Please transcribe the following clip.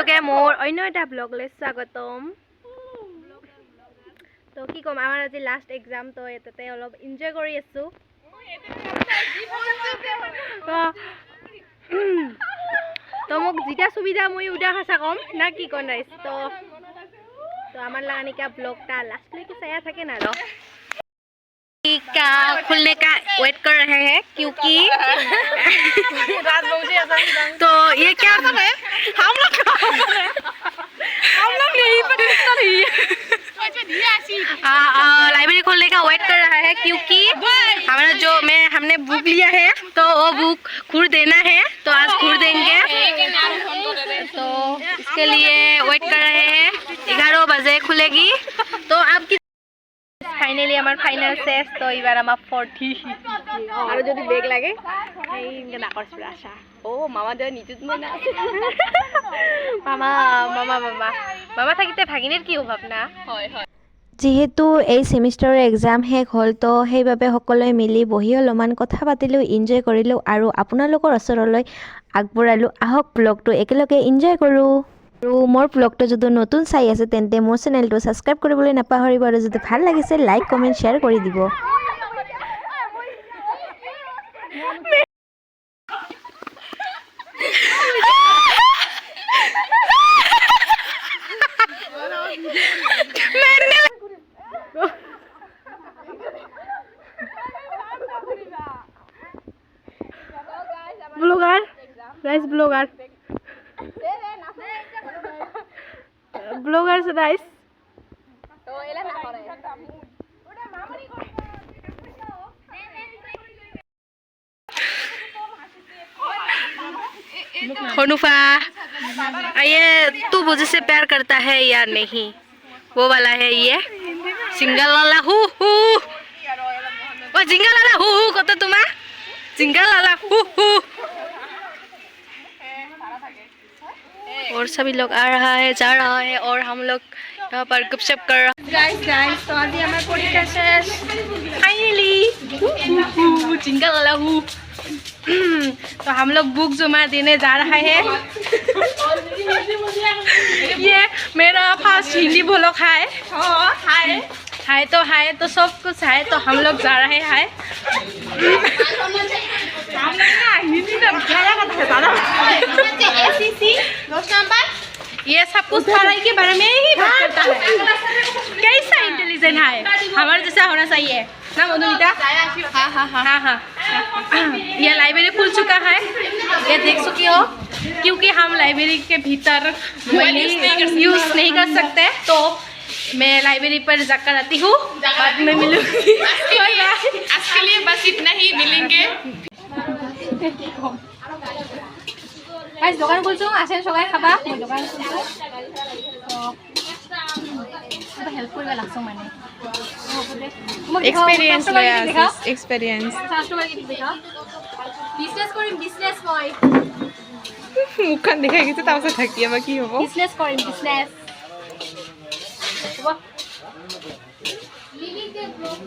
সকলোকে মোৰ অন্য এটা ব্লগলৈ স্বাগতম। তো কি কম, আমাৰ আজি লাষ্ট এক্সাম, তো এটাতে অলপ এনজয় কৰি আছো। তো মোক যেটা সুবিধা মই উঠা খাসা কম না কি কন রাইস। তো আমার लगाने का ब्लॉग टा लास्ट में किस आया থাকে ना रो का खुलने का वेट कर रहे हैं क्योंकि तो ये क्या है, हम लोग यही पर लाइब्रेरी खोलने का वेट कर रहा है क्योंकि हमारा जो हमने बुक लिया है तो वो बुक खुद देना है, तो आज खुद देंगे। तो इसके लिए वेट कर रहे हैं, 11 बजे खुलेगी। तो आपकी फाइनली हमार फाइनल शेष। तो এবাৰ আমাৰ 40 আৰ যদি বেগ লাগে এই ইনকে নাকৰ আশা ও মামা দেও নিচুত মই না মামা মামা মামা মামা থাকিতে ভাগিনের কি অভাৱ না। হয় হয়, যিহেতু এই সেমিষ্টাৰৰ এক্সাম শেষ হ'ল, তো সেইবাবে সকলোৱে মিলি বহি অলপমান কথা পাতিলোঁ, এনজয় কৰিলোঁ আৰু আপোনালোকৰ ওচৰলৈ আগবঢ়ালোঁ। আহক ব্লগটো একেলগে এনজয় কৰোঁ। আৰু মোৰ ব্লগটো যদি নতুন চাই আছে তেন্তে মোৰ চেনেলটো ছাবস্ক্ৰাইব কৰিবলৈ নাপাহৰিব, আৰু যদি ভাল লাগিছে লাইক কমেণ্ট শ্বেয়াৰ কৰি দিব। Blogger guys, blogger blogger guys. তো এলা না করে ওটা মামনি করে हनुफा ये तू मुझे से प्यार करता है या नहीं, वो वाला है ये सिंगल लाला हु वो जिंगल लाला हु कत तुमा जिंगल लाला हु और सभी लोग आ रहा है जा रहा है और हम लोग यहाँ पर गपशप कर रहा है। गाइस तो आज हमारे परीक्षा शेष फाइनली जिंगल लाला हु। तो हम लोग बुक जमा देने जा रहा है। ये मेरा फर्स्ट हिंदी बोलो हाय हाय तो सब कुछ है, तो हम लोग जा रहे हैं। ये सब कुछ पढ़ाई के बारे में ही बात करता है। कैसा इंटेलिजेंट है, हमारे जैसा होना चाहिए ना मधुमिता। हाँ हाँ हाँ हाँ हाँ। ये लाइब्रेरी खुल चुका है, ये देख चुकी हो, क्योंकि हम लाइब्रेरी के भीतर यूज नहीं कर सकते, तो मैं लाइब्रेरी पर जाकर आती हूँ, बाद में मिलूंगी। आज के लिए बस इतना ही, मिलेंगे। गाइस দোকান খুলছো, আসেন সবাই খাবা। মই দোকান খুলছো, তো হেল্প কৰিবা লাগছো মানে এক্সপেৰিয়েন্স লয় আছে, এক্সপেৰিয়েন্স কাস্টমাৰ কি দেখা বিজনেস কৰিম, বিজনেস মই মুখখন দেখাই গেছে, তাও থাকি আবাৰ কি হবো, বিজনেস কৰিম, বিজনেস হ'ব। লিভিং কে ব্লগ